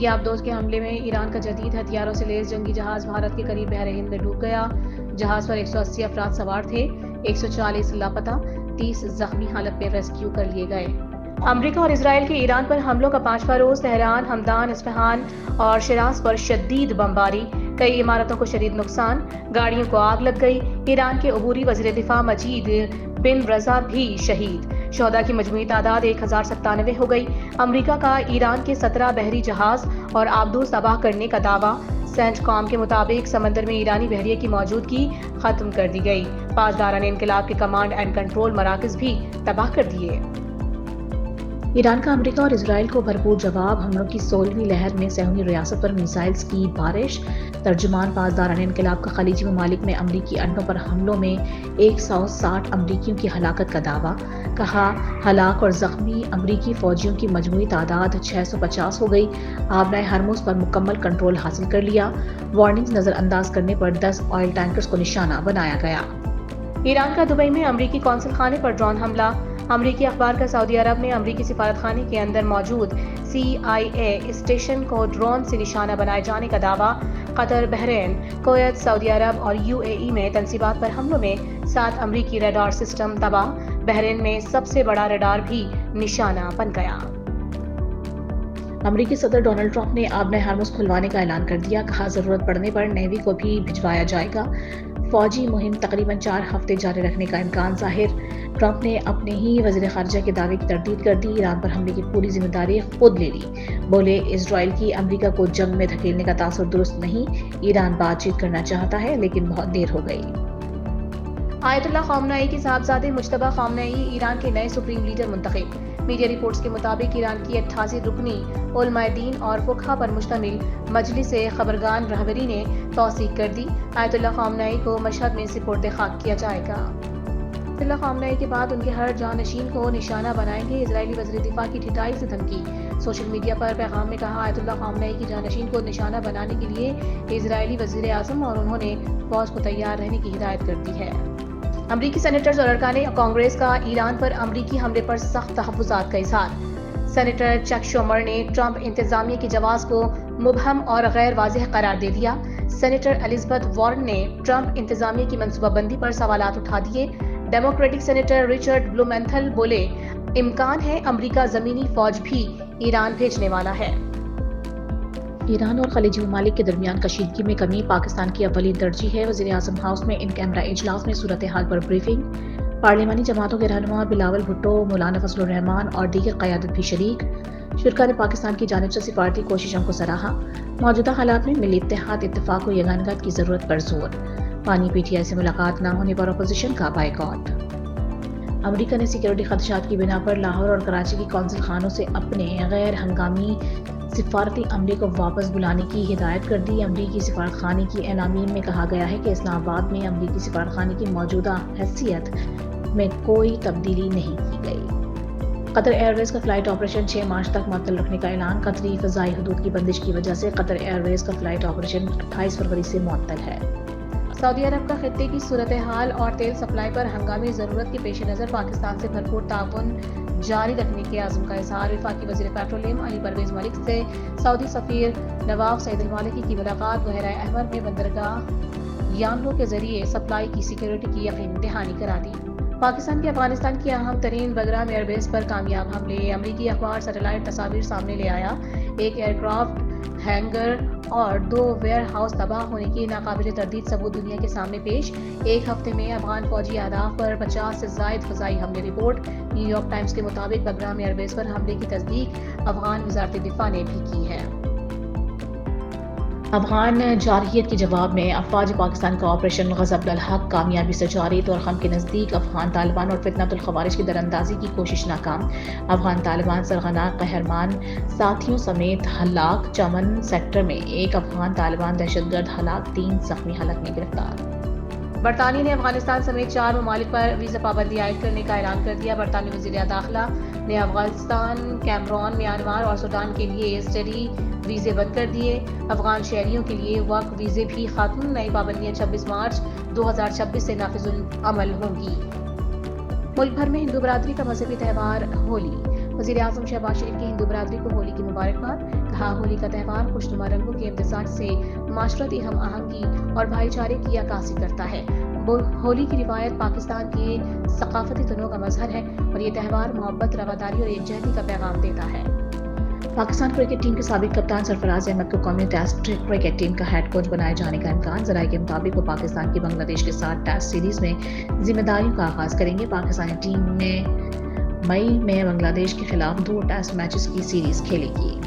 امریکی آبدوز کے حملے میں ایران کا جدید ہتھیاروں سے لیس جنگی جہاز بھارت کے قریب بحر ہند میں ڈوب گیا۔ جہاز پر 180 افراد سوار تھے، 140 لاپتہ، 30 زخمی حالت میں ریسکیو کر لیے گئے۔ امریکہ اور اسرائیل کے ایران پر حملوں کا 5واں روز، تہران، ہمدان، اصفہان اور شیراز پر شدید بمباری، کئی عمارتوں کو شدید نقصان، گاڑیوں کو آگ لگ گئی۔ ایران کے عبوری وزیر دفاع مجید بن رضا بھی شہید، شہداء کی مجموعی تعداد 1097 ہو گئی۔ امریکہ کا ایران کے 17 بحری جہاز اور آبدوز تباہ کرنے کا دعویٰ، سینٹ کام کے مطابق سمندر میں ایرانی بحریے کی موجودگی ختم کر دی گئی۔ پاسداران انقلاب کے کمانڈ اینڈ کنٹرول مراکز بھی تباہ کر دیے۔ ایران کا امریکہ اور اسرائیل کو بھرپور جواب، حملوں کی 16ویں لہر میں صہیونی ریاست پر میزائلز کی بارش۔ ترجمان پاسداران انقلاب کا خلیجی ممالک میں امریکی اڈوں پر حملوں میں 160 امریکیوں کی ہلاکت کا دعویٰ، کہا ہلاک اور زخمی امریکی فوجیوں کی مجموعی تعداد 650 ہو گئی۔ آبرائے ہرمز پر مکمل کنٹرول حاصل کر لیا، وارننگز نظر انداز کرنے پر 10 آئل ٹینکرز کو نشانہ بنایا گیا۔ ایران کا دبئی میں امریکی قونصل خانے پر ڈرون حملہ، امریکی اخبار کا سعودی عرب میں امریکی سفارت خانے کے اندر موجود CIA اسٹیشن کو ڈرون سے نشانہ بنائے جانے کا دعویٰ، قطر، بحرین، کویت، سعودی عرب اور UAE میں تنصیبات پر حملوں میں 7 امریکی ریڈار سسٹم تباہ، بحرین میں سب سے بڑا ریڈار بھی نشانہ بن گیا۔ امریکی صدر ڈونلڈ ٹرمپ نے آبرائے ہرمز کھلوانے کا اعلان کر دیا، کہا ضرورت پڑنے پر نیوی کو بھی بھجوایا جائے گا۔ فوجی مہم تقریباً 4 ہفتے جاری رکھنے کا امکان ظاہر، ٹرمپ نے اپنے ہی وزیر خارجہ کے دعوے کی تردید کر دی، ایران پر حملے کی پوری ذمہ داری خود لے لی، بولے اسرائیل کی امریکہ کو جنگ میں دھکیلنے کا تاثر درست نہیں، ایران بات چیت کرنا چاہتا ہے لیکن بہت دیر ہو گئی۔ آیت اللہ خامنہ ای کے صاحبزادے مجتبیٰ خامنہ ای ایران کے نئے سپریم لیڈر منتخب، میڈیا رپورٹس کے مطابق ایران کی 88 رکنی علماء دین اور فقہا پر مشتمل مجلس خبرگان رہبری نے توثیق کر دی، آیت اللہ خامنہ ای کو مشہد میں سپرد خاک کیا جائے گا۔ آیت اللہ خامنہ ای کے بعد ان کے ہر جانشین کو نشانہ بنائیں گے، اسرائیلی وزیر دفاع کی ٹھٹائی سے دھمکی، سوشل میڈیا پر پیغام میں کہا آیت اللہ خامنہ ای کی جانشین کو نشانہ بنانے کے لیے اسرائیلی وزیر اعظم اور انہوں نے فوج کو تیار رہنے کی ہدایت کر دی ہے۔ امریکی سینیٹرز اور ارکان کانگریس کا ایران پر امریکی حملے پر سخت تحفظات کا اظہار، سینیٹر چک شومر نے ٹرمپ انتظامیہ کی جواز کو مبہم اور غیر واضح قرار دے دیا، سینیٹر الزبتھ وارن نے ٹرمپ انتظامیہ کی منصوبہ بندی پر سوالات اٹھا دیے، ڈیموکریٹک سینیٹر رچرڈ بلومینتھل بولے امکان ہے امریکہ زمینی فوج بھی ایران بھیجنے والا ہے۔ ایران اور خلیجی ممالک کے درمیان کشیدگی میں کمی پاکستان کی اولین ترجیح ہے، وزیر اعظم ہاؤس میں ان کیمرہ اجلاس میں صورتحال پر بریفنگ، پارلیمانی جماعتوں کے رہنما بلاول بھٹو، مولانا فضل الرحمان اور دیگر قیادت بھی شریک، شرکاء نے پاکستان کی جانب سے سفارتی کوششوں کو سراہا، موجودہ حالات میں ملی اتحاد، اتفاق و یگانگت کی ضرورت پر زور، پانی PTI سے ملاقات نہ ہونے پر اپوزیشن کا بائیکاٹ۔ امریکہ نے سیکیورٹی خدشات کی بنا پر لاہور اور کراچی کی قونصل خانوں سے اپنے غیر ہنگامی سفارتی عملے کو واپس بلانے کی ہدایت کر دی۔ امریکی سفارت خانے کی اعلامیہ میں کہا گیا ہے کہ اسلام آباد میں امریکی سفارت خانے کی موجودہ حیثیت میں کوئی تبدیلی نہیں کی گئی۔ قطر ایئر ویز کا فلائٹ آپریشن 6 مارچ تک معطل رکھنے کا اعلان، قطری فضائی حدود کی بندش کی وجہ سے قطر ایئر ویز کا فلائٹ آپریشن 28 فروری سے معطل ہے۔ سعودی عرب کا خطے کی صورتحال اور تیل سپلائی پر ہنگامی ضرورت کے پیش نظر پاکستان سے بھرپور تعاون جاری رکھنے کے عزم کا اظہار، وفاقی وزیر پیٹرولیم علی پرویز ملک سے سعودی سفیر نواف سعید المالکی کی ملاقات، بحیرہ احمر میں بندرگاہ یانبو کے ذریعے سپلائی کی سیکیورٹی کی یقین دہانی کرا دی۔ پاکستان کے افغانستان کی اہم ترین بگرام ایئر بیس پر کامیاب حملے، امریکی اخبار سیٹلائٹ تصاویر سامنے لے آیا، ایک ایئر کرافٹ ہینگر اور 2 ویئر ہاؤس تباہ ہونے کی ناقابل تردید ثبوت دنیا کے سامنے پیش، ایک ہفتے میں افغان فوجی اہداف پر 50 سے زائد فضائی حملے رپورٹ، نیو یارک ٹائمز کے مطابق بگرام ایئر بیس پر حملے کی تصدیق افغان وزارت دفاع نے بھی کی ہے۔ افغان جارحیت کے جواب میں افواج پاکستان کا آپریشن غضب الحق کامیابی سے جاری، طورخم کے نزدیک افغان طالبان اور فتنۃ الخوارج کی دراندازی کی کوشش ناکام، افغان طالبان سرغنہ قہرمان ساتھیوں سمیت ہلاک، چمن سیکٹر میں ایک افغان طالبان دہشت گرد ہلاک، 3 زخمی حالت میں گرفتار۔ برطانیہ نے افغانستان سمیت 4 ممالک پر ویزا پابندی عائد کرنے کا اعلان کر دیا، برطانوی وزیر داخلہ نے افغانستان، کیمرون، میانمار اور سوڈان کے لیے اسٹڈی ویزے بند کر دیے، افغان شہریوں کے لیے ورک ویزے بھی ختم، نئی پابندیاں 26 مارچ 2026 سے نافذ العمل ہوں گی۔ ملک بھر میں ہندو برادری کا مذہبی تہوار ہولی، وزیر اعظم شہباز شریف کی ہندو برادری کو ہولی کی مبارکباد. کہا ہولی کا تہوار خوشنما رنگوں کے امتزاج سے معاشرتی ہم آہنگی اور بھائی چارے کی عکاسی کرتا ہے. ہولی کی روایت پاکستان کی ثقافتی تنوع کا مظہر ہے اور یہ تہوار محبت، رواداری اور یکجہتی کا پیغام دیتا ہے. پاکستان کرکٹ ٹیم کے سابق کپتان سرفراز احمد کو قومی ٹیسٹ کرکٹ ٹیم کا ہیڈ کوچ بنائے جانے کا امکان. ذرائع کے مطابق وہ پاکستان کی بنگلہ دیش کے ساتھ ٹیسٹ سیریز میں ذمہ داریوں کا آغاز کریں گے. پاکستانی ٹیم میں مئی میں بنگلہ دیش کے خلاف 2 ٹیسٹ میچز کی سیریز کھیلے گی.